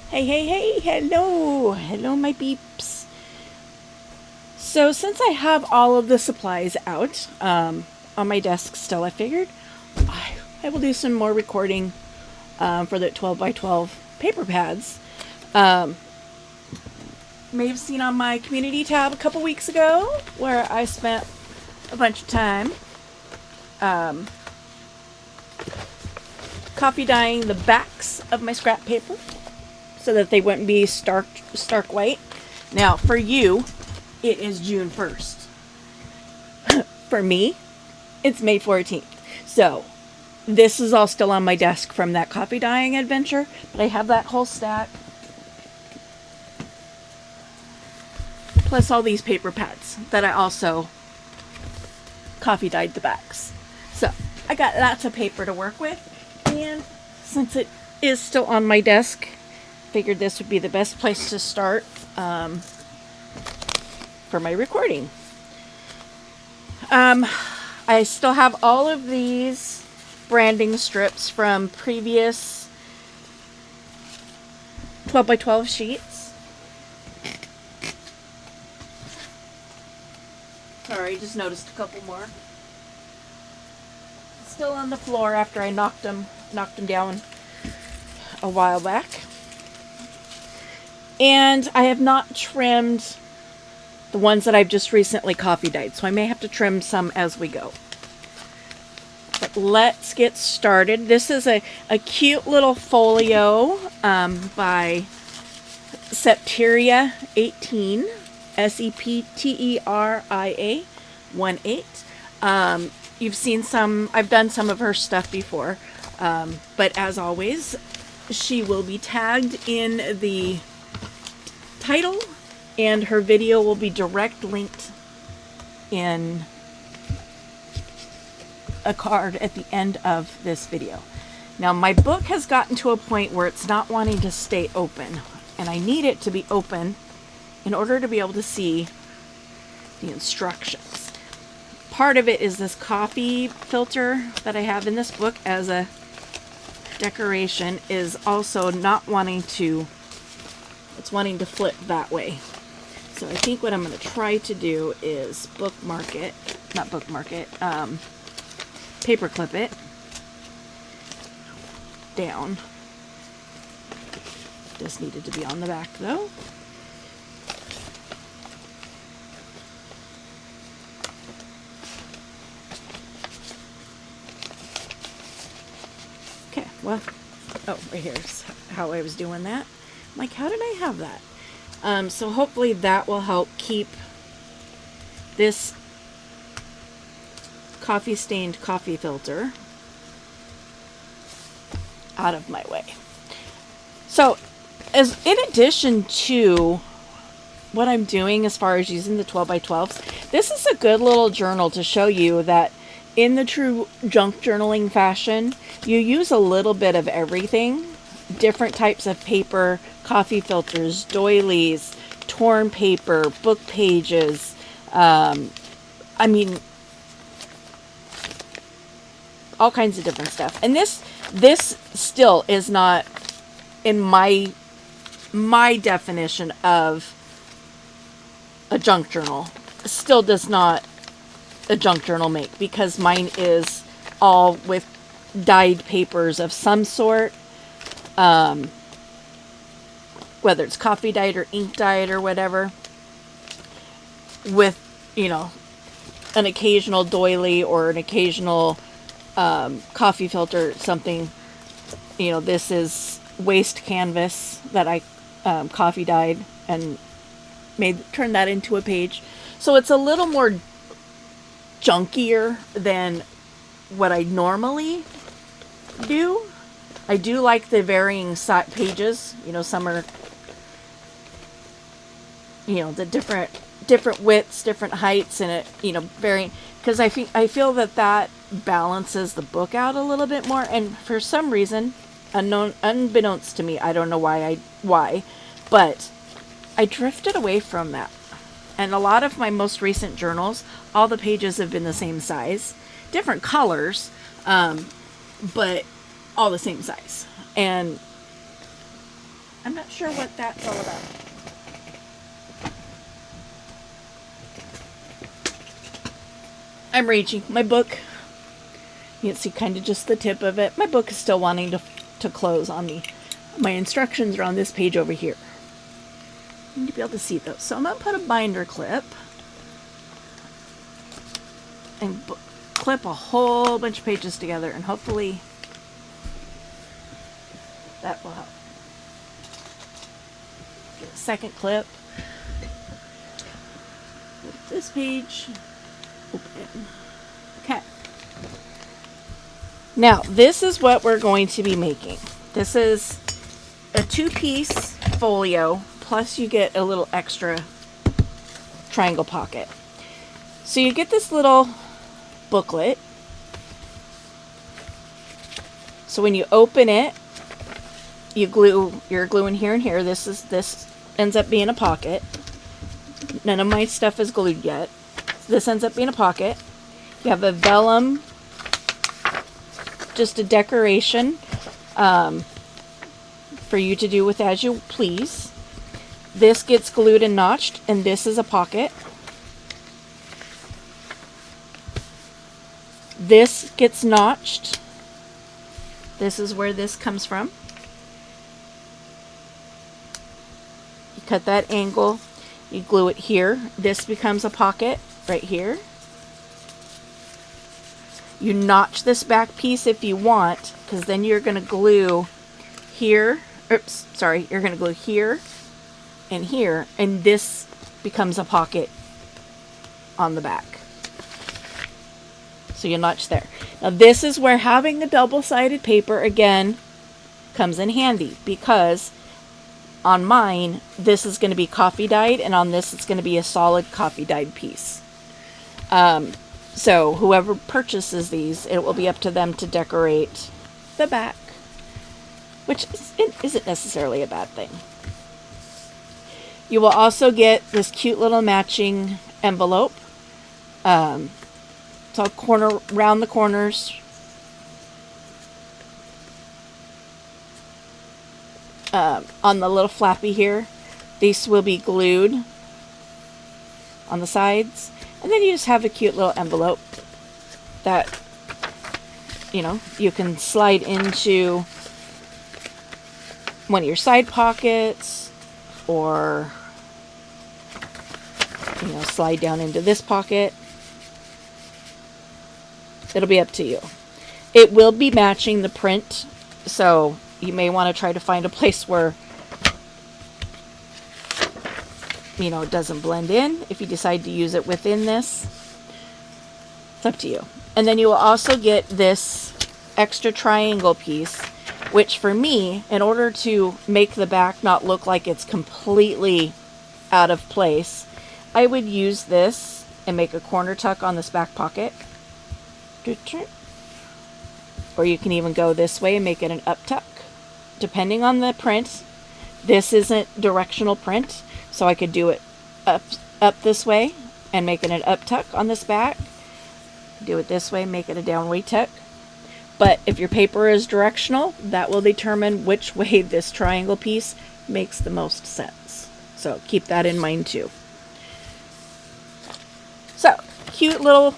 Hey, hey, hey, hello. Hello, my peeps. So, since I have all of the supplies out on my desk still, I figured I will do some more recording for the 12 by 12 paper pads. May have seen on my community tab a couple weeks ago where I spent a bunch of time coffee dyeing the backs of my scrap paper so that they wouldn't be stark white. Now, for you, it is June 1st. For me, it's May 14th. So, this is all still on my desk from that coffee dyeing adventure, but I have that whole stack. Plus all these paper pads that I also coffee dyed the backs. So, I got lots of paper to work with, and since it is still on my desk, figured this would be the best place to start for my recording. I still have all of these branding strips from previous 12 by 12 sheets. Sorry, just noticed a couple more. Still on the floor after I knocked them down a while back. And I have not trimmed the ones that I've just recently coffee dyed, so I may have to trim some as we go. But let's get started. This is a cute little folio by Septeria 18, Septeria 18. You've seen some, I've done some of her stuff before, but as always, she will be tagged in the title, and her video will be direct linked in a card at the end of this video. Now, my book has gotten to a point where it's not wanting to stay open, and I need it to be open in order to be able to see the instructions. Part of it is this coffee filter that I have in this book as a decoration is also not wanting to, it's wanting to flip that way. So I think what I'm going to try to do is bookmark it, not bookmark it, paper clip it down. This needed to be on the back though. Okay, well, oh, right here's how I was doing that. I'm like, how did I have that? So hopefully that will help keep this coffee stained coffee filter out of my way. So as in addition to what I'm doing as far as using the 12 by 12s, this is a good little journal to show you that in the true junk journaling fashion, you use a little bit of everything. Different types of paper, coffee filters, doilies, torn paper, book pages. I mean, all kinds of different stuff. And this still is not in my definition of a junk journal. Still does not a junk journal make, because mine is all with dyed papers of some sort. Whether it's coffee dyed or ink dyed or whatever, with, you know, an occasional doily or an occasional coffee filter, something, you know, this is waste canvas that I coffee dyed and turned that into a page. So it's a little more junkier than what I normally do. I do like the varying pages. You know, some are, you know, the different widths, different heights, and it, you know, varying, because I feel that balances the book out a little bit more. And for some reason, unbeknownst to me, I don't know why, but I drifted away from that. And a lot of my most recent journals, all the pages have been the same size, different colors, but all the same size. And I'm not sure what that's all about. I'm reaching. My book, you can see kind of just the tip of it. My book is still wanting to close on me. My instructions are on this page over here. You need to be able to see those. So I'm going to put a binder clip and clip a whole bunch of pages together, and hopefully that will help. Get a second clip. Flip this page. Open. Okay. Now, this is what we're going to be making. This is a 2-piece folio, plus you get a little extra triangle pocket. So you get this little booklet. So when you open it, you're gluing here and here. This ends up being a pocket. None of my stuff is glued yet. This ends up being a pocket. You have a vellum, just a decoration for you to do with as you please. This gets glued and notched, and this is a pocket. This gets notched. This is where this comes from. You cut that angle, you glue it here. This becomes a pocket right here. You notch this back piece if you want, because then you're going to glue here. Oops, sorry, you're going to glue here, and this becomes a pocket on the back. So you notch there. Now this is where having the double-sided paper again comes in handy, because on mine this is going to be coffee dyed, and on this it's going to be a solid coffee dyed piece. So whoever purchases these, it will be up to them to decorate the back, which isn't necessarily a bad thing. You will also get this cute little matching envelope. It's all round the corners. On the little flappy here, these will be glued on the sides. And then you just have a cute little envelope that, you can slide into one of your side pockets, or, slide down into this pocket. It'll be up to you. It will be matching the print, so you may want to try to find a place where it doesn't blend in. If you decide to use it within this, it's up to you. And then you will also get this extra triangle piece, which for me, in order to make the back not look like it's completely out of place, I would use this and make a corner tuck on this back pocket. Or you can even go this way and make it an up tuck, depending on the print. This isn't directional print, so I could do it up this way and make it an up tuck on this back. Do it this way, make it a downward tuck. But if your paper is directional, that will determine which way this triangle piece makes the most sense. So keep that in mind too. So, cute little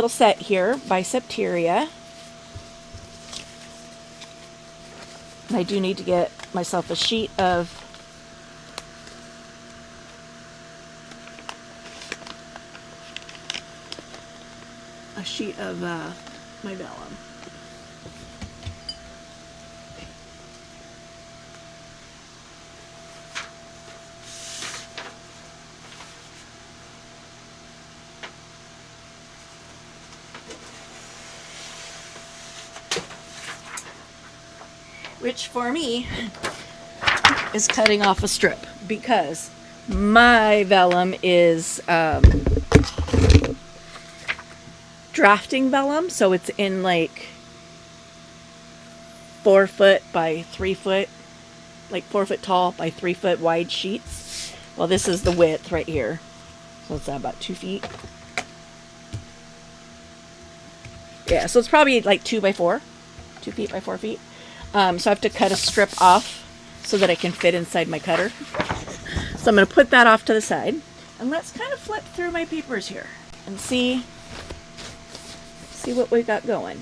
set here by Septeria. I do need to get myself a sheet of my vellum. Which for me is cutting off a strip, because my vellum is drafting vellum, so it's in like 4 foot by 3 foot, like 4 foot tall by 3 foot wide sheets. Well, this is the width right here, so it's about 2 feet. Yeah, so it's probably like 2 by 4, 2 feet by 4 feet. So I have to cut a strip off so that it can fit inside my cutter. So I'm going to put that off to the side. And let's kind of flip through my papers here and see what we've got going.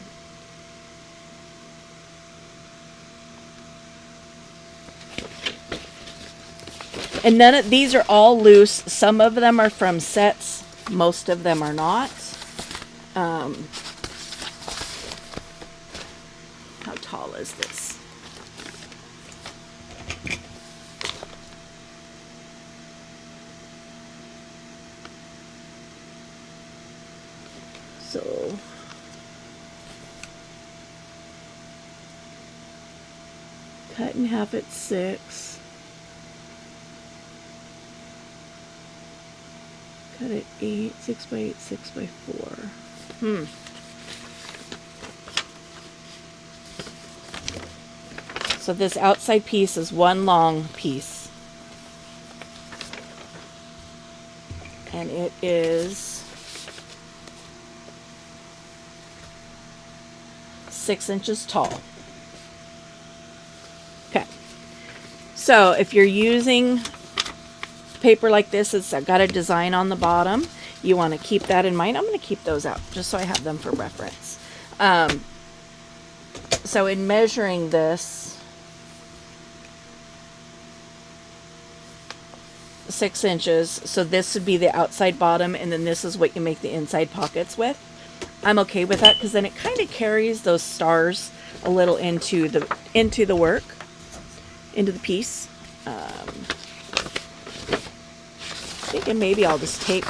And none of these are all loose. Some of them are from sets. Most of them are not. How tall is this? So cut in half at 6. Cut at 8, 6 by 8, 6 by 4. So this outside piece is one long piece. And it is 6 inches tall. Okay. So if you're using paper like this, it's got a design on the bottom. You want to keep that in mind. I'm going to keep those out just so I have them for reference. So in measuring this, 6 inches, so this would be the outside bottom, and then this is what you make the inside pockets with. I'm okay with that because then it kind of carries those stars a little into the work, into the piece. Thinking maybe I'll just take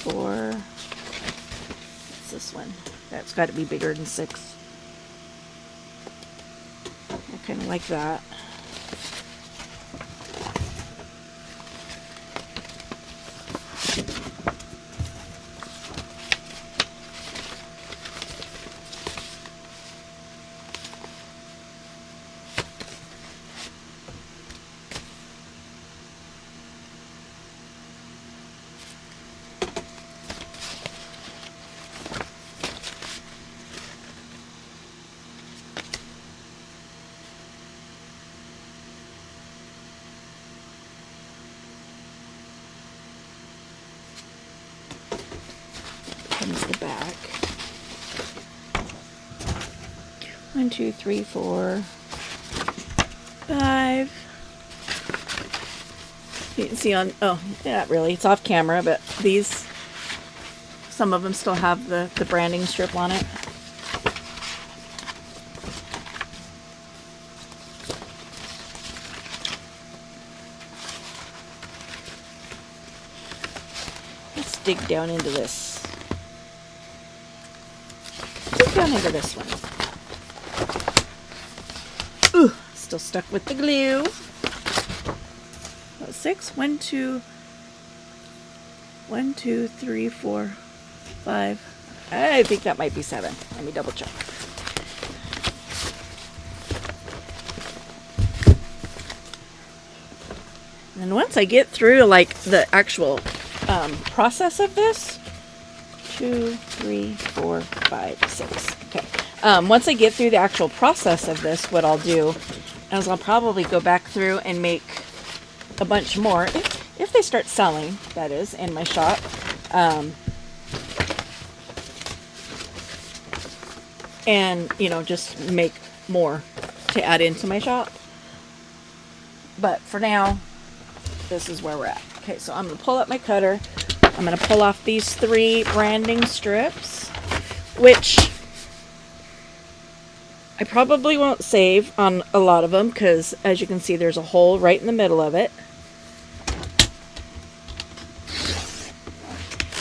4. What's this one? That's got to be bigger than 6. I kind of like that. Comes the back. 1, 2, 3, 4, 5. You can see on, oh, not really, it's off camera, but these, some of them still have the branding strip on it. Let's dig down into this. Down into this one. Ooh, still stuck with the glue. 6. 1, 2, 3, 4, 5. I think that might be 7. Let me double check. And once I get through like the actual process of this, 2, 3, 4, 5, 6. Okay. Once I get through the actual process of this, what I'll do is I'll probably go back through and make a bunch more, if they start selling, that is, in my shop. And, you know, just make more to add into my shop. But for now, this is where we're at. Okay, so I'm going to pull up my cutter. I'm going to pull off these 3 branding strips, which I probably won't save on a lot of them because, as you can see, there's a hole right in the middle of it.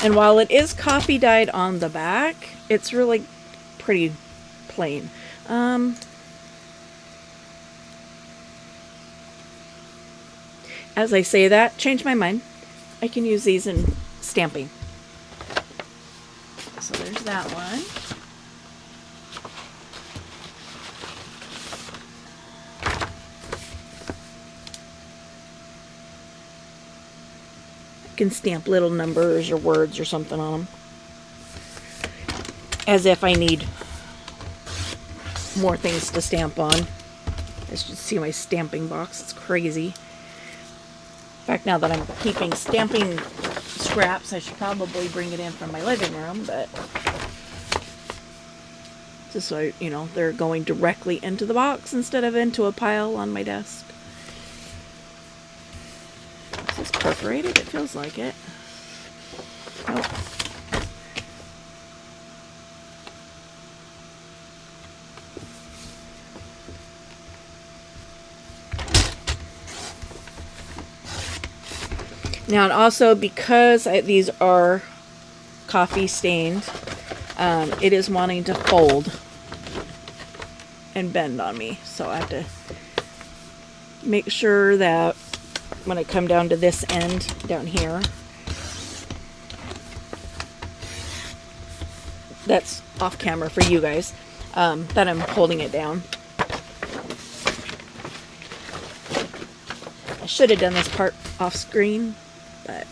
And while it is coffee dyed on the back, it's really pretty plain. As I say that, change my mind. I can use these in stamping. So there's that one. I can stamp little numbers or words or something on them, as if I need more things to stamp on. You should see my stamping box. It's crazy. In fact, now that I'm keeping stamping scraps, I should probably bring it in from my living room, but just so, you know, they're going directly into the box instead of into a pile on my desk. Is this perforated? It feels like it. Nope. Now, and also because these are coffee stained, it is wanting to fold and bend on me. So I have to make sure that when I come down to this end down here, that's off camera for you guys, that I'm holding it down. I should have done this part off screen, but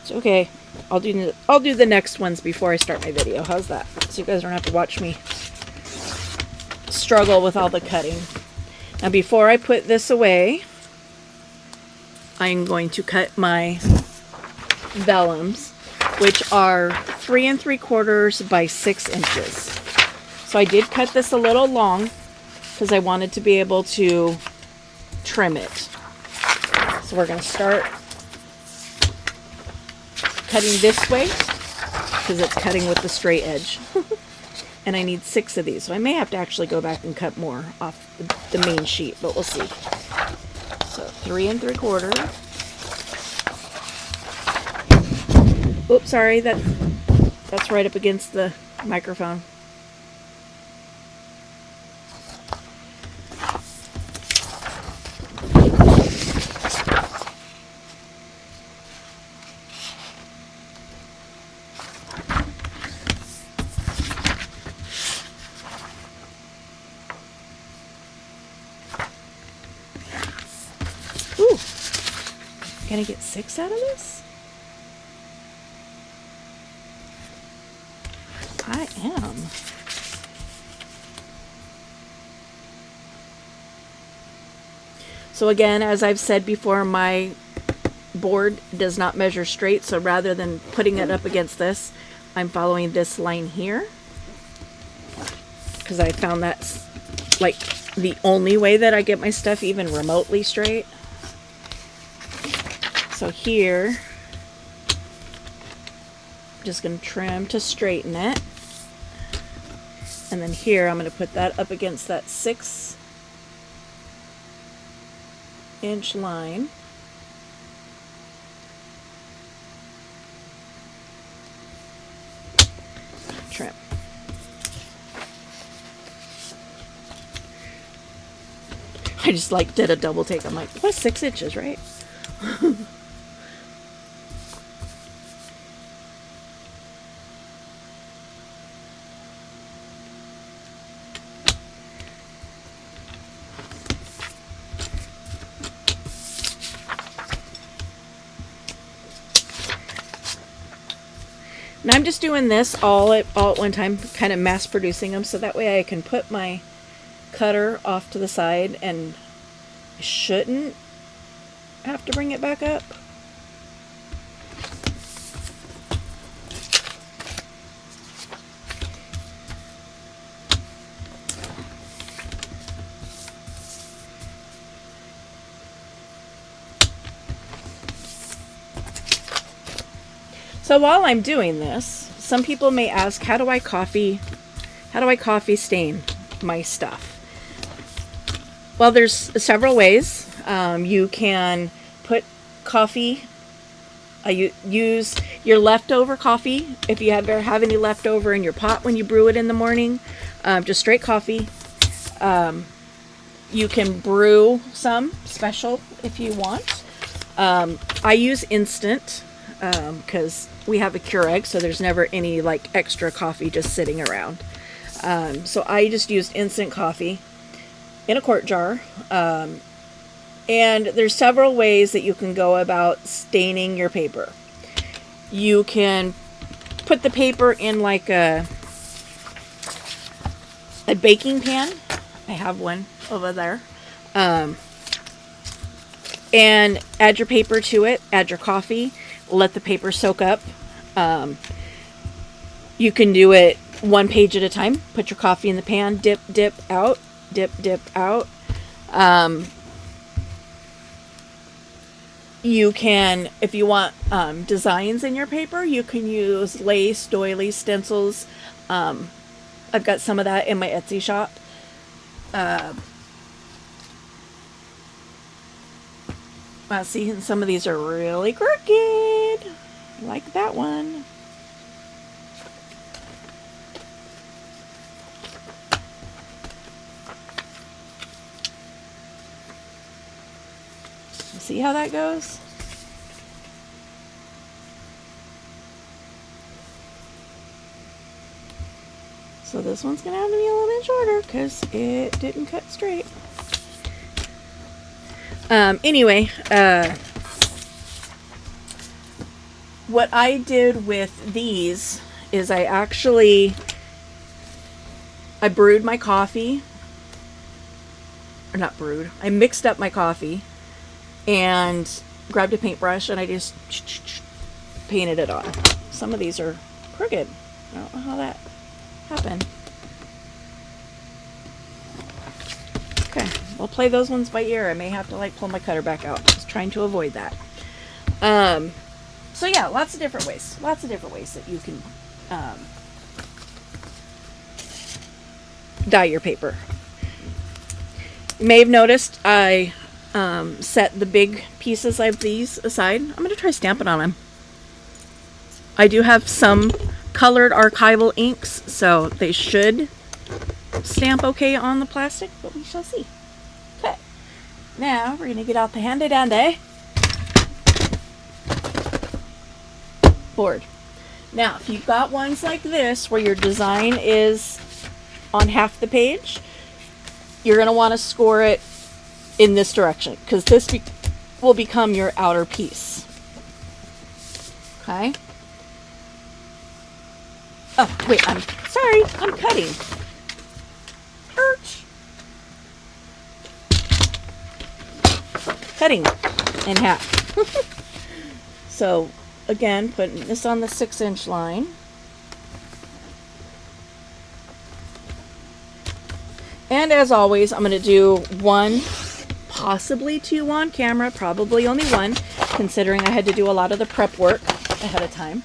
it's okay. I'll do the next ones before I start my video. How's that? So you guys don't have to watch me struggle with all the cutting. Now before I put this away, I'm going to cut my vellums, which are 3 3/4 by 6 inches. So I did cut this a little long because I wanted to be able to trim it. So we're going to start cutting this way because it's cutting with the straight edge. And I need 6 of these, so I may have to actually go back and cut more off the main sheet, but we'll see. So 3 3/4. Oops, sorry, that's right up against the microphone. Ooh, gonna get 6 out of this? I am. So again, as I've said before, my board does not measure straight, so rather than putting it up against this, I'm following this line here because I found that's like the only way that I get my stuff even remotely straight. So here, I'm just going to trim to straighten it. And then here, I'm going to put that up against that 6-inch line. Trim. I just like did a double take. I'm like, what's 6 inches, right? And I'm just doing this all at one time, kind of mass producing them, so that way I can put my cutter off to the side and I shouldn't have to bring it back up. So while I'm doing this, some people may ask, how do I coffee stain my stuff? Well, there's several ways. You can put coffee, use your leftover coffee. If you ever have any leftover in your pot when you brew it in the morning, just straight coffee. You can brew some special if you want. I use instant because we have a Keurig, so there's never any like extra coffee just sitting around. So I just used instant coffee in a quart jar. And there's several ways that you can go about staining your paper. You can put the paper in like a a baking pan. I have one over there. And add your paper to it. Add your coffee. Let the paper soak up. You can do it one page at a time. Put your coffee in the pan. Dip, dip, out. Dip, dip, out. You can, if you want designs in your paper, you can use lace, doilies, stencils. I've got some of that in my Etsy shop. See, and some of these are really crooked. Like that one. See how that goes? So this one's going to have to be a little bit shorter because it didn't cut straight. Anyway, what I did with these is I brewed my coffee. Or not brewed. I mixed up my coffee and grabbed a paintbrush and I just painted it on. Some of these are crooked. I don't know how that happened. Okay, we'll play those ones by ear. I may have to like pull my cutter back out. Just trying to avoid that. So yeah, lots of different ways. Lots of different ways that you can dye your paper. You may have noticed I set the big pieces of these aside. I'm going to try stamping on them. I do have some colored archival inks, so they should stamp okay on the plastic, but we shall see. Okay, now we're going to get out the handy dandy board. Now, if you've got ones like this where your design is on half the page, you're going to want to score it in this direction because this will become your outer piece. Okay. Oh, wait, I'm sorry, I'm cutting. Ouch. Cutting in half. So, again, putting this on the 6-inch line. And as always, I'm going to do one, possibly two on camera, probably only one, considering I had to do a lot of the prep work ahead of time.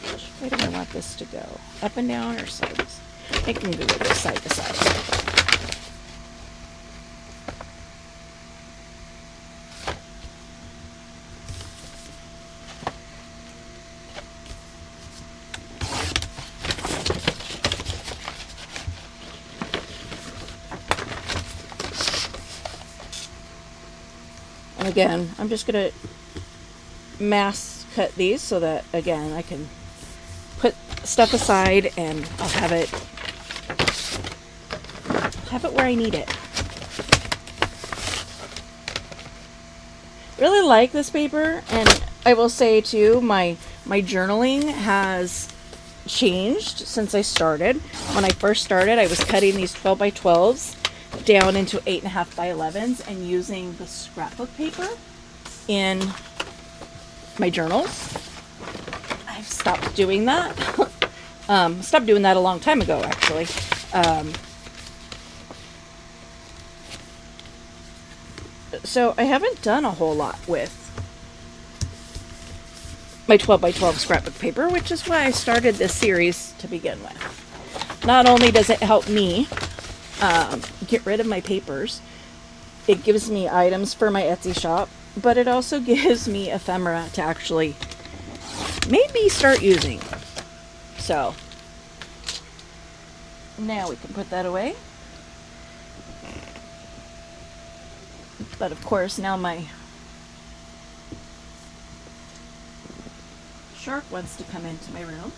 Which way do I want this to go? Up and down or sides? I can go this side to side. And again, I'm just going to mass cut these so that, again, I can put stuff aside and I'll have it where I need it. Really like this paper, and I will say too, my journaling has changed since I started. When I first started, I was cutting these 12 by 12s down into 8.5 by 11s and using the scrapbook paper in my journals. I've stopped doing that. Stopped doing that a long time ago, actually. So I haven't done a whole lot with my 12 by 12 scrapbook paper, which is why I started this series to begin with. Not only does it help me get rid of my papers, it gives me items for my Etsy shop, but it also gives me ephemera to actually maybe start using. So now we can put that away. But of course, now my shark wants to come into my room.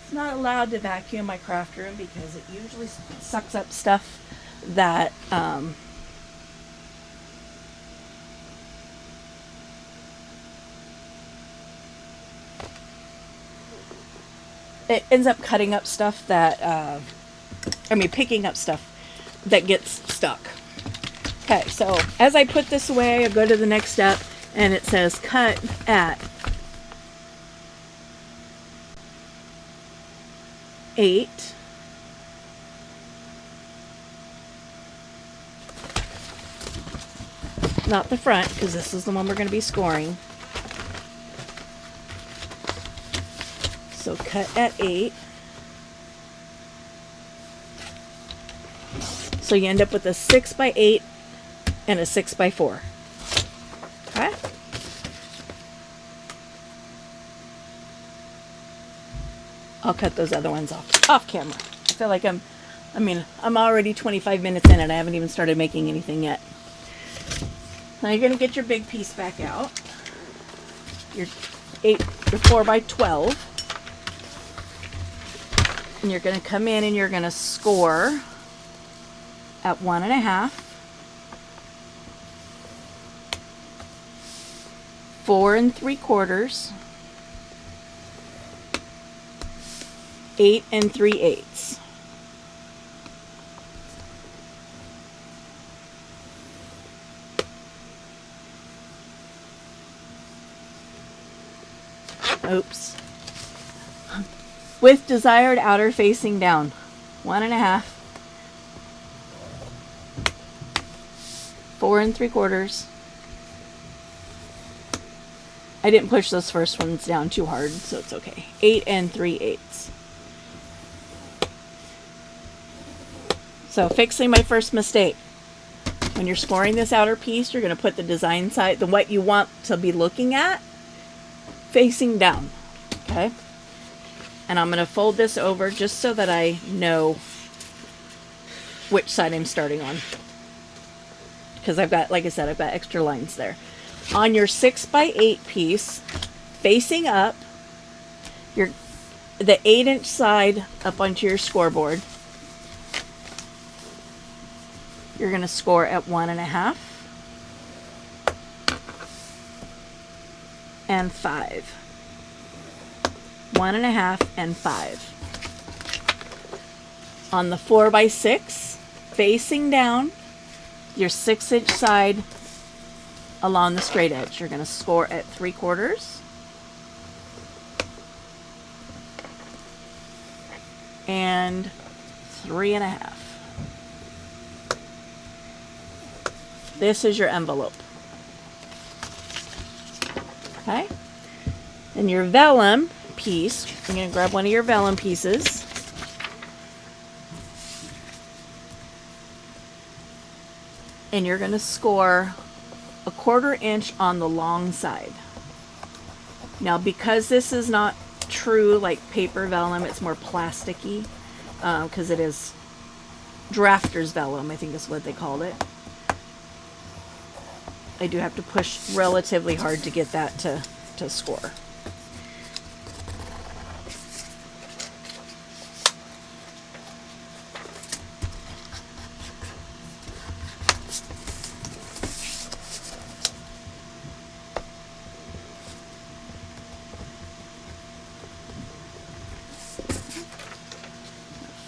It's not allowed to vacuum my craft room because it usually sucks up stuff that it ends up cutting up stuff that, picking up stuff that gets stuck. Okay, so as I put this away, I go to the next step, and it says cut at 8. Not the front, because this is the one we're going to be scoring. So cut at 8. So you end up with a 6x8 and a 6x4. Okay? I'll cut those other ones off camera. I feel like I'm already 25 minutes in and I haven't even started making anything yet. Now you're going to get your big piece back out. Your 4x12. And you're going to come in and you're going to score at 1.5, 4 3/4, 8 3/8. Oops. With desired outer facing down. 1.5, 4 3/4. I didn't push those first ones down too hard, so it's okay. 8 3/8. So fixing my first mistake. When you're scoring this outer piece, you're going to put the design side, what you want to be looking at, facing down. Okay? And I'm going to fold this over just so that I know which side I'm starting on. Because I've got, like I said, I've got extra lines there. On your 6x8 piece, facing up, the 8-inch side up onto your scoreboard, you're going to score at 1.5 and 5. 1.5 and 5. On the 4x6, facing down, your 6-inch side along the straight edge, you're going to score at 3/4 and 3.5. This is your envelope. Okay? And your vellum piece, I'm going to grab one of your vellum pieces. And you're going to score 1/4 inch on the long side. Now, because this is not true like paper vellum, it's more plasticky, because it is drafter's vellum, I think is what they called it. I do have to push relatively hard to get that to score.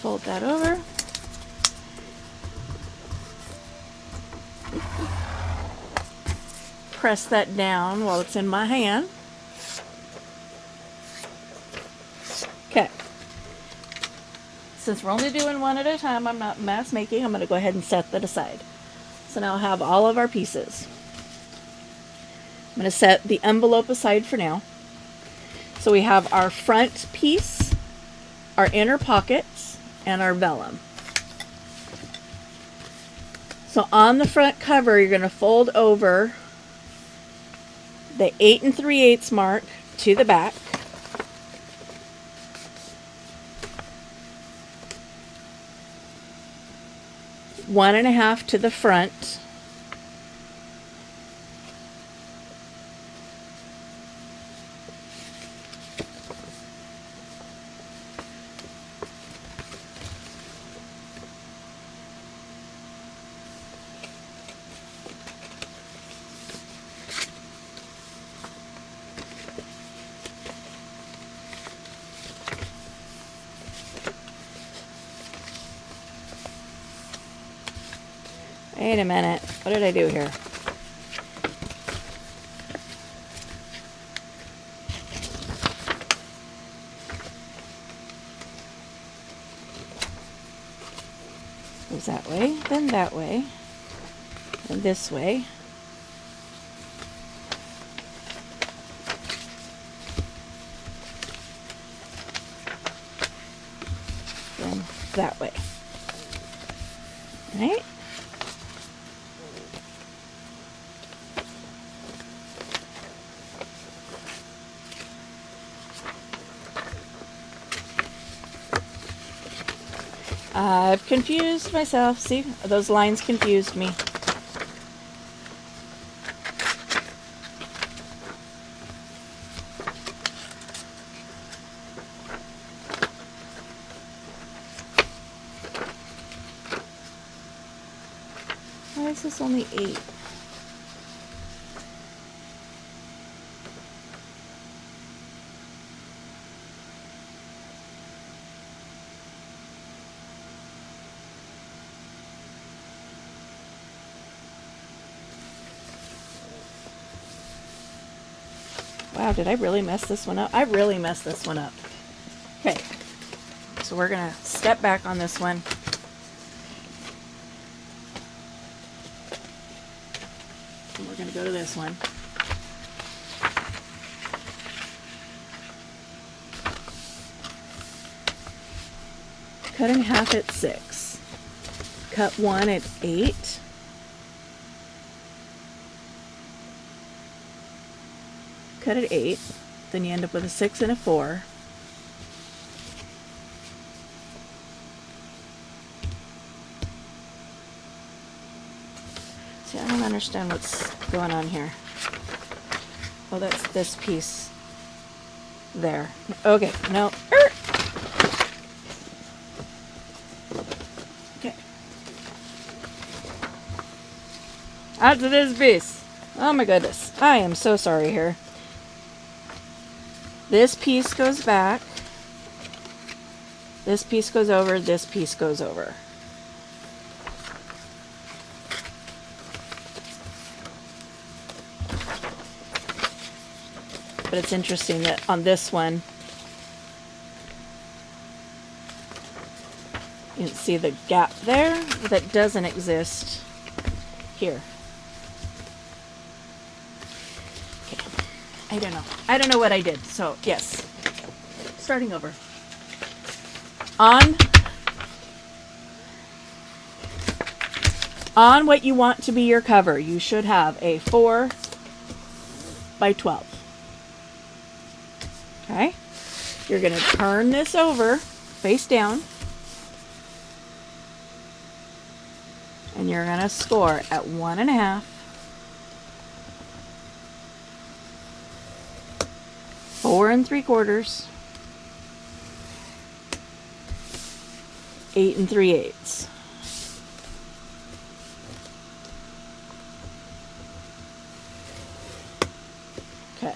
Fold that over. Press that down while it's in my hand. Okay. Since we're only doing one at a time, I'm not mass making, I'm going to go ahead and set that aside. So now I'll have all of our pieces. I'm going to set the envelope aside for now. So we have our front piece, our inner pockets, and our vellum. So on the front cover, you're going to fold over the 8 3/8 mark to the back. One and a half to the front. Wait a minute. What did I do here? Goes that way, then that way, and this way. Then that way. Right? I've confused myself. See, those lines confused me. Why is this only 8? Wow, did I really mess this one up? I really messed this one up. Okay, so we're gonna step back on this one. And we're gonna go to this one. Cut in half at 6. Cut 1 at 8. Cut at 8, then you end up with a 6 and a 4. See, I don't understand what's going on here. Oh, that's this piece there. Okay, no. Okay. Out to this piece. Oh my goodness. I am so sorry here. This piece goes back, this piece goes over, this piece goes over. But it's interesting that on this one, you can see the gap there that doesn't exist here. I don't know. I don't know what I did. So, yes. Starting over. On what you want to be your cover, you should have a 4 by 12. Okay? You're going to turn this over, face down. And you're going to score at 1.5. 4 3/4, 8 3/8. Okay.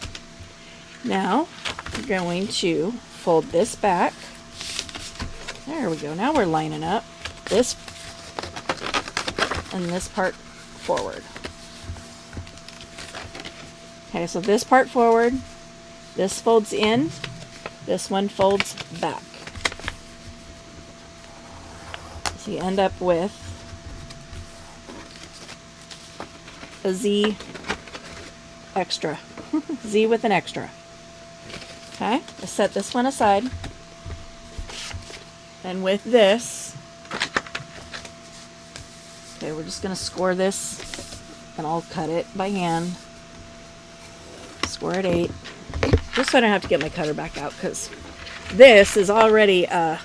Now we're going to fold this back. There we go. Now we're lining up this and this part forward. Okay, so this part forward. This folds in, this one folds back. So you end up with a Z extra. Z with an extra. Okay, let's set this one aside. And with this, okay, we're just going to score this, and I'll cut it by hand. Score at 8. Just so I don't have to get my cutter back out, because this is already a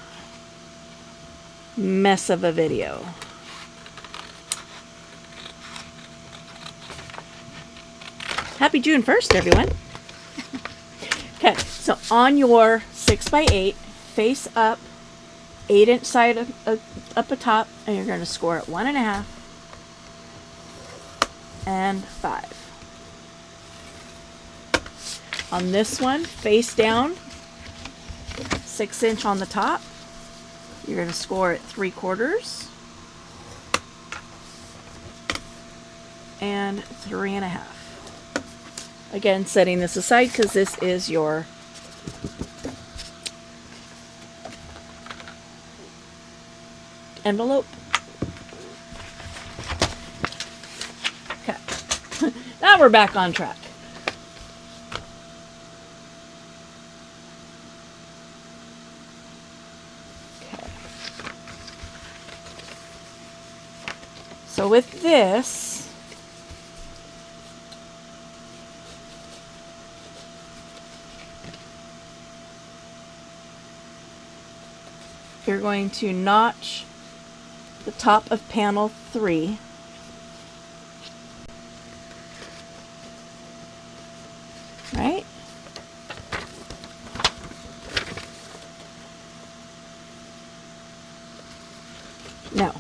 mess of a video. Happy June 1st, everyone. Okay, so on your 6x8, face up, 8-inch side up atop, and you're going to score at 1.5 and 5. On this one, face down, 6-inch on the top. You're going to score at 3/4 and 3.5. Again, setting this aside because this is your envelope. Okay. Now we're back on track. Okay. So with this, you're going to notch the top of panel 3. Right? No.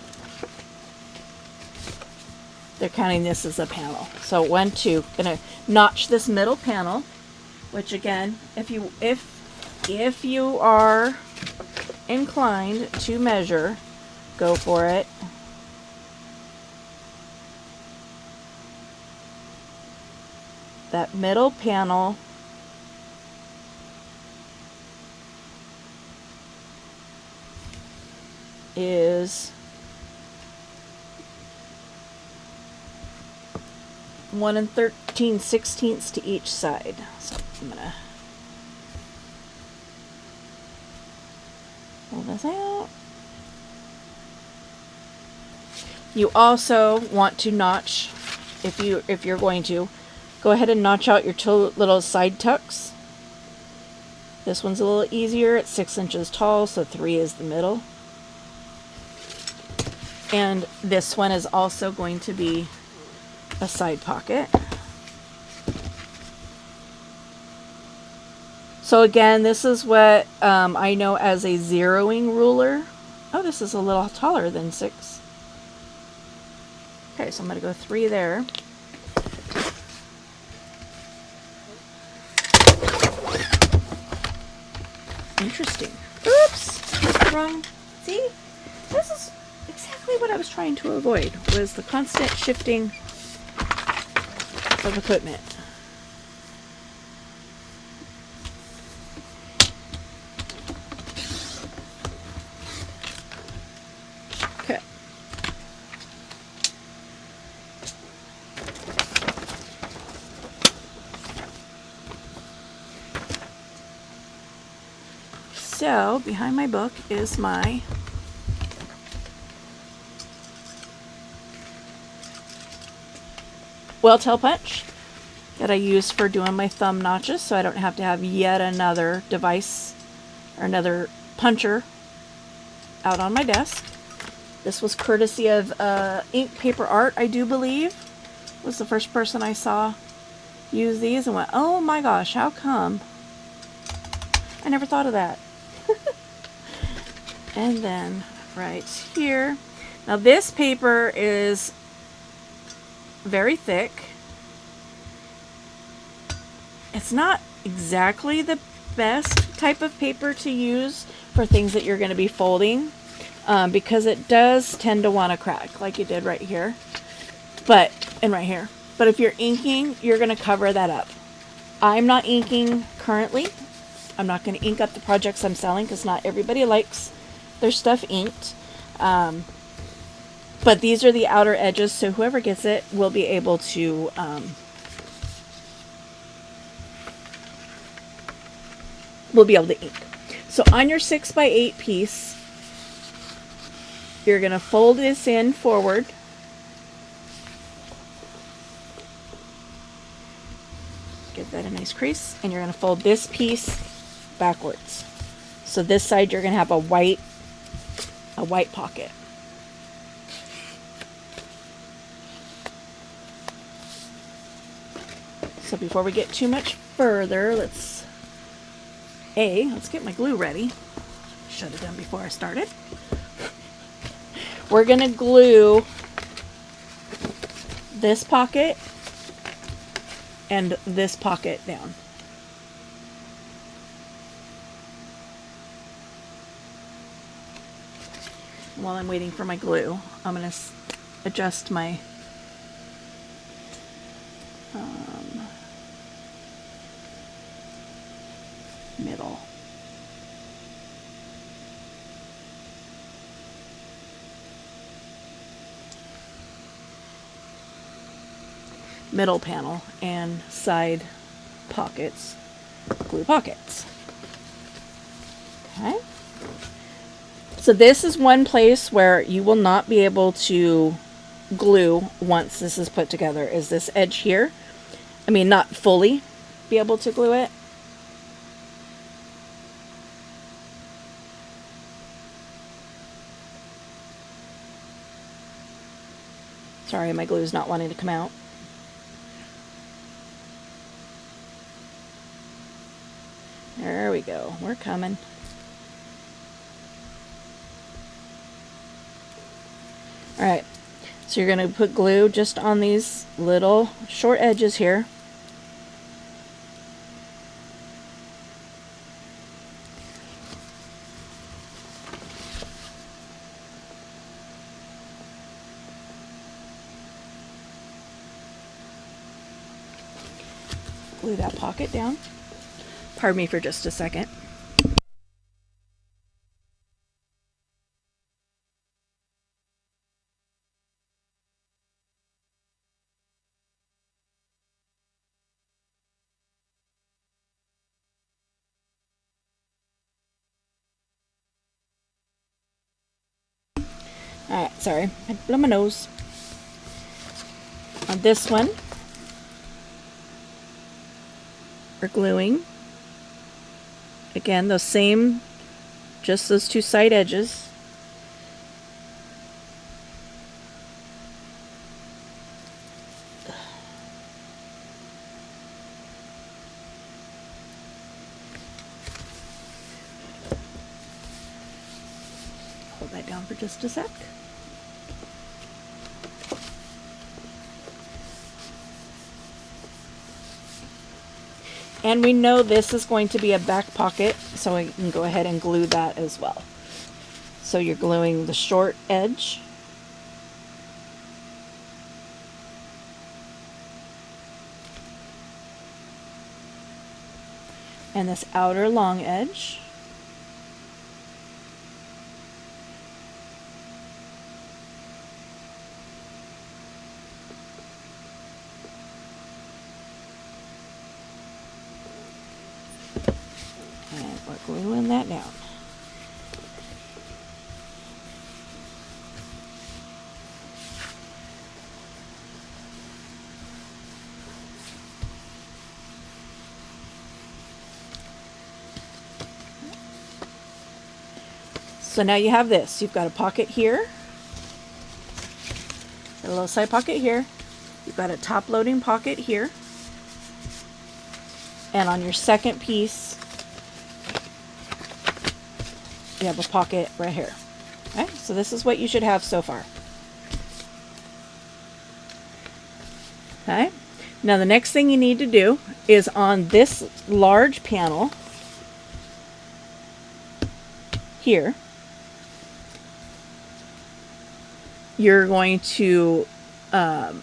They're counting this as a panel. So 1, 2, gonna notch this middle panel, which again, if you are inclined to measure, go for it. That middle panel is 1 13/16 to each side. So I'm gonna pull this out. You also want to notch, if you're going to, go ahead and notch out your 2 little side tucks. This one's a little easier. It's 6 inches tall, so 3 is the middle. And this one is also going to be a side pocket. So again, this is what I know as a zeroing ruler. Oh, this is a little taller than 6. Okay, so I'm going to go 3 there. Interesting. Oops! Wrong. See? This is exactly what I was trying to avoid, was the constant shifting of equipment. Okay. So, behind my book is my whale tail punch that I use for doing my thumb notches, so I don't have to have yet another device or another puncher out on my desk. This was courtesy of Ink Paper Art, I do believe, was the first person I saw use these and went, oh my gosh, how come? I never thought of that. And then right here. Now this paper is very thick. It's not exactly the best type of paper to use for things that you're going to be folding, because it does tend to want to crack, like it did right here, and right here. But if you're inking, you're going to cover that up. I'm not inking currently. I'm not going to ink up the projects I'm selling because not everybody likes their stuff inked. But these are the outer edges, so whoever gets it will be able to ink. So on your 6x8 piece, you're going to fold this in forward. Give that a nice crease, and you're going to fold this piece backwards. So this side you're going to have a white pocket. So before we get too much further, let's get my glue ready. Should have done before I started. We're going to glue this pocket and this pocket down. While I'm waiting for my glue, I'm going to adjust my middle. Middle panel and side pockets, glue pockets. Okay. So this is one place where you will not be able to glue once this is put together, is this edge here. I mean, not fully be able to glue it. Sorry, my glue is not wanting to come out. There we go. We're coming. All right. So you're going to put glue just on these little short edges here. Glue that pocket down. Pardon me for just a second. Alright, sorry, I blew my nose. On this one, we're gluing, again, those same, just those two side edges. Hold that down for just a sec. And we know this is going to be a back pocket, so we can go ahead and glue that as well. So you're gluing the short edge. And this outer long edge. And we're gluing that down. So now you have this. You've got a pocket here, a little side pocket here. You've got a top loading pocket here. And on your second piece, you have a pocket right here. Okay, so this is what you should have so far. Okay, now the next thing you need to do is on this large panel here, you're going to cut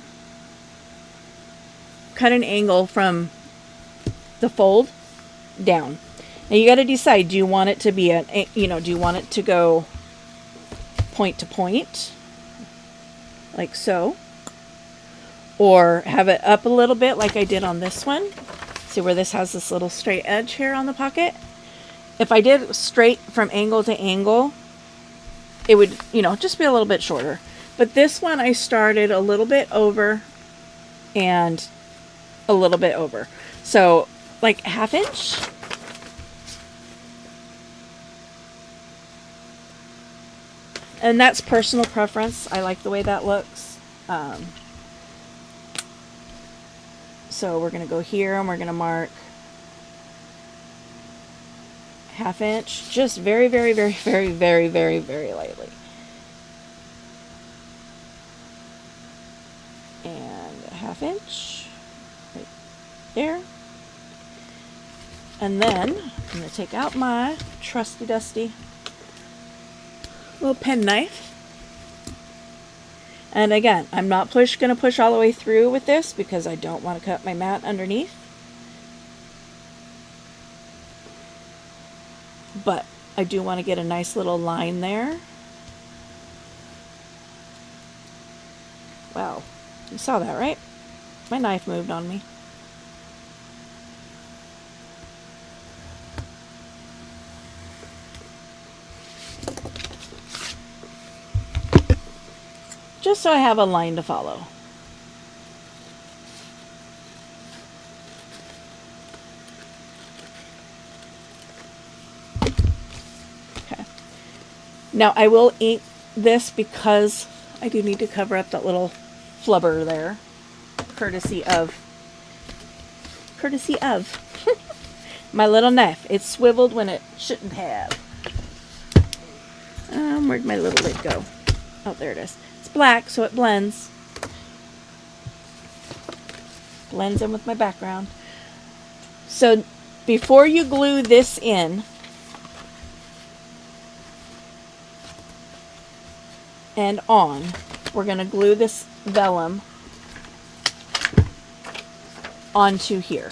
an angle from the fold down. Now you got to decide, do you want it to be do you want it to go point to point like so, or have it up a little bit like I did on this one? See where this has this little straight edge here on the pocket? If I did straight from angle to angle, it would, just be a little bit shorter. But this one I started a little bit over and a little bit over. So like 1/2 inch. And that's personal preference. I like the way that looks. So we're going to go here and we're going to mark 1/2 inch, just very, very, very, very, very, very, very lightly. And 1/2 inch right there. And then I'm going to take out my trusty dusty little pen knife. And again, I'm not going to push all the way through with this because I don't want to cut my mat underneath. but I do want to get a nice little line there. Wow, you saw that, right? My knife moved on me. Just so I have a line to follow. Okay. Now I will ink this because I do need to cover up that little flubber there, courtesy of my little knife. It swiveled when it shouldn't have. Where'd my little lid go? Oh, there it is. It's black, so it blends. Blends in with my background. So before you glue this in, and on, we're going to glue this vellum onto here.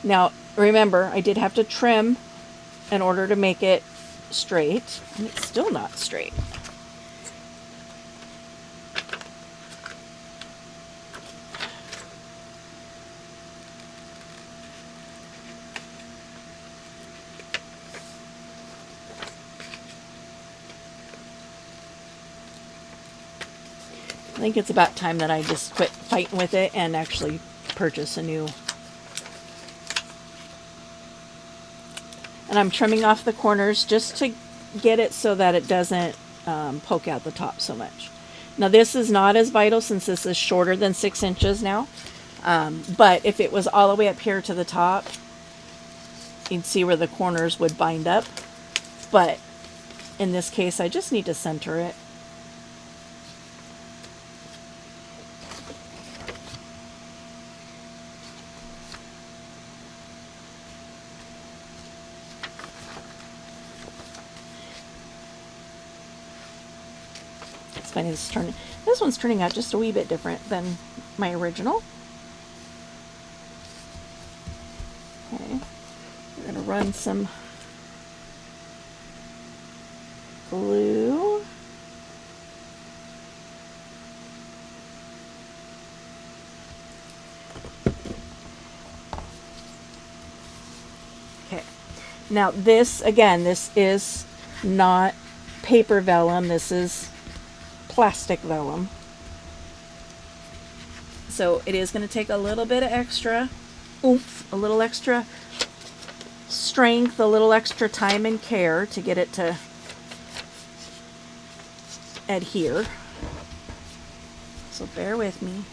Now, remember, I did have to trim in order to make it straight, and it's still not straight. I think it's about time that I just quit fighting with it and actually purchase a new. And I'm trimming off the corners just to get it so that it doesn't poke out the top so much. Now this is not as vital since this is shorter than 6 inches now. But if it was all the way up here to the top, you'd see where the corners would bind up. But in this case, I just need to center it. Funny, this one's turning out just a wee bit different than my original. Okay, we're going to run some glue. Okay, now this, again, this is not paper vellum, this is plastic vellum. So it is going to take a little bit of extra oomph, a little extra strength, a little extra time and care to get it to adhere. So bear with me.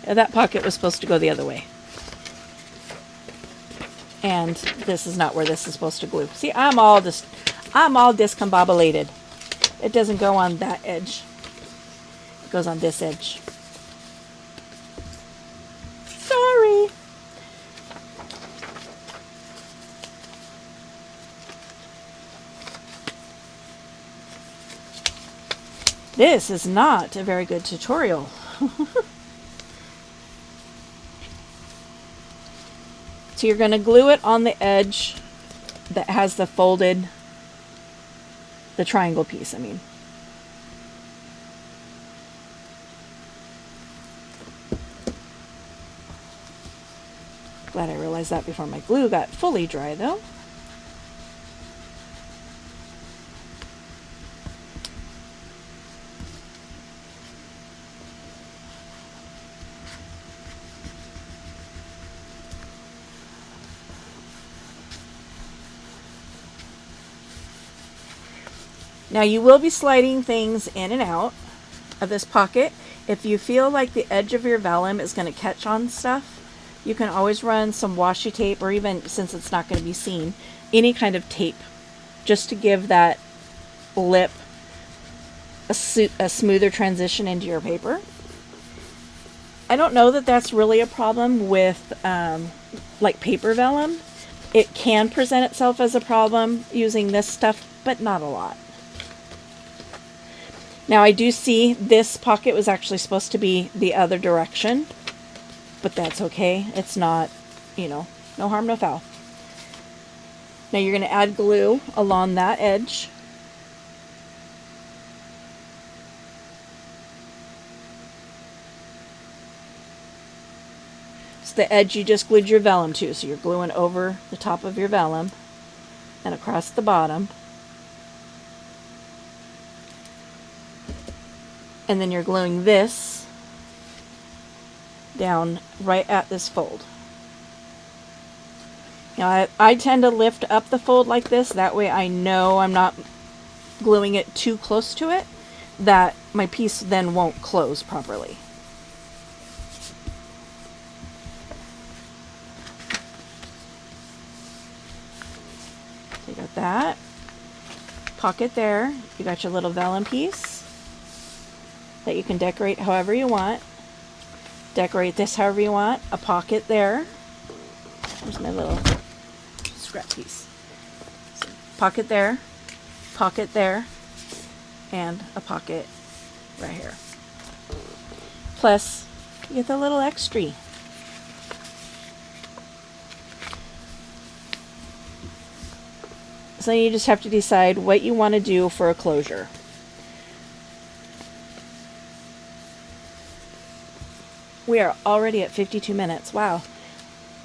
That pocket was supposed to go the other way. And this is not where this is supposed to glue. See, I'm all discombobulated. It doesn't go on that edge. It goes on this edge. Sorry. This is not a very good tutorial. So you're going to glue it on the edge that has the folded, the triangle piece, I mean. Glad I realized that before my glue got fully dry, though. Now you will be sliding things in and out of this pocket. If you feel like the edge of your vellum is going to catch on stuff, you can always run some washi tape, or even, since it's not going to be seen, any kind of tape just to give that lip a smoother transition into your paper. I don't know that that's really a problem with like paper vellum. It can present itself as a problem using this stuff, but not a lot. Now I do see this pocket was actually supposed to be the other direction, but that's okay. It's not, you know, no harm, no foul. Now you're going to add glue along that edge. It's the edge you just glued your vellum to, so you're gluing over the top of your vellum and across the bottom. And then you're gluing this down right at this fold. Now I tend to lift up the fold like this, that way I know I'm not gluing it too close to it, that my piece then won't close properly. So you got that pocket there, you got your little vellum piece that you can decorate however you want. Decorate this however you want. A pocket there. There's my little scrap piece. So, pocket there, and a pocket right here. Plus, you get the little extra. So you just have to decide what you want to do for a closure. We are already at 52 minutes. Wow.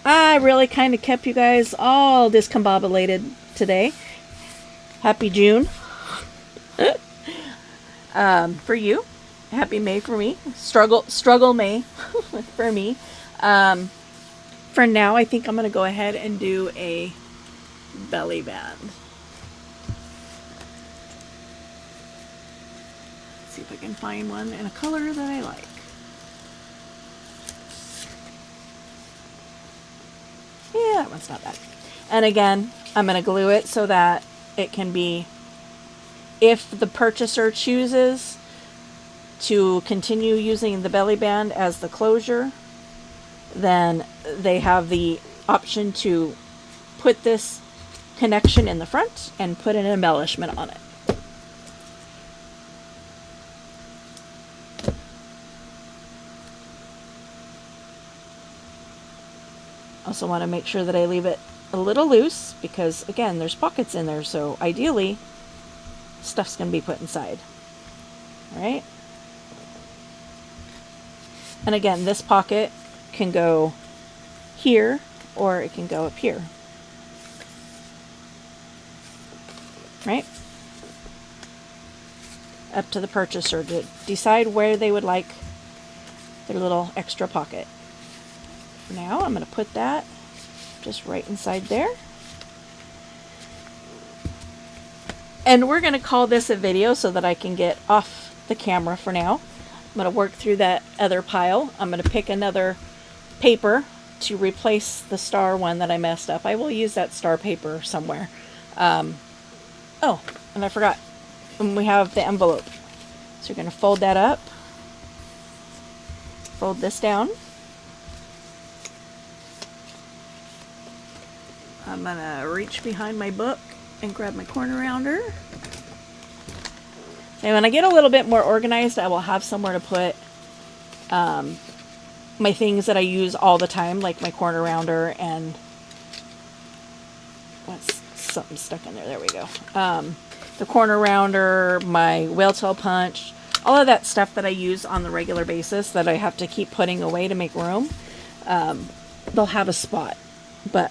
I really kind of kept you guys all discombobulated today. Happy June. For you. Happy May for me. Struggle May for me. For now, I think I'm going to go ahead and do a belly band. Let's see if I can find one in a color that I like. Yeah, that one's not bad. And again, I'm going to glue it so that it can be, if the purchaser chooses to continue using the belly band as the closure, then they have the option to put this connection in the front and put an embellishment on it. Also want to make sure that I leave it a little loose because, again, there's pockets in there, so ideally stuff's going to be put inside. All right? And again, this pocket can go here or it can go up here. Right? Up to the purchaser to decide where they would like their little extra pocket. Now I'm going to put that just right inside there. And we're going to call this a video so that I can get off the camera for now. I'm going to work through that other pile. I'm going to pick another paper to replace the star one that I messed up. I will use that star paper somewhere. Oh, and I forgot. And we have the envelope. So you're going to fold that up. Fold this down. I'm going to reach behind my book and grab my corner rounder. And when I get a little bit more organized, I will have somewhere to put my things that I use all the time, like my corner rounder and what's something stuck in there. There we go. The corner rounder, my whale tail punch, all of that stuff that I use on the regular basis that I have to keep putting away to make room. They'll have a spot, but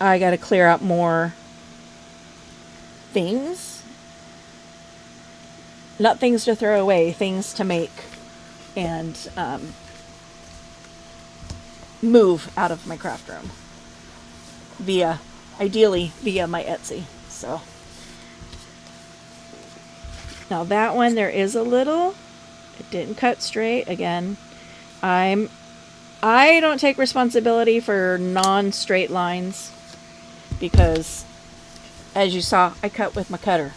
I got to clear out more things. Not things to throw away, things to make and move out of my craft room. Ideally via my Etsy. So now that one, there is a little, it didn't cut straight. Again, I don't take responsibility for non-straight lines because as you saw, I cut with my cutter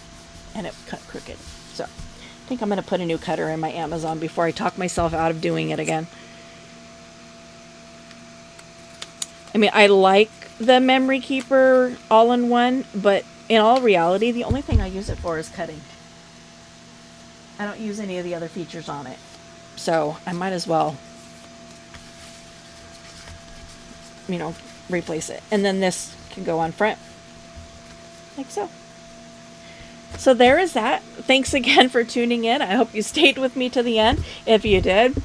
and it cut crooked. So I think I'm going to put a new cutter in my Amazon before I talk myself out of doing it again. I mean, I like the Memory Keeper all-in-one, but in all reality, the only thing I use it for is cutting. I don't use any of the other features on it. So I might as well, you know, replace it. And then this can go on front, like so. So there is that. Thanks again for tuning in. I hope you stayed with me to the end. If you did,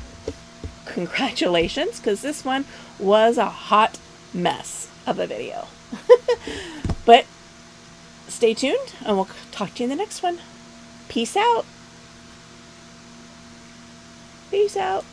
congratulations, because this one was a hot mess of a video. But stay tuned, and we'll talk to you in the next one. Peace out. Peace out.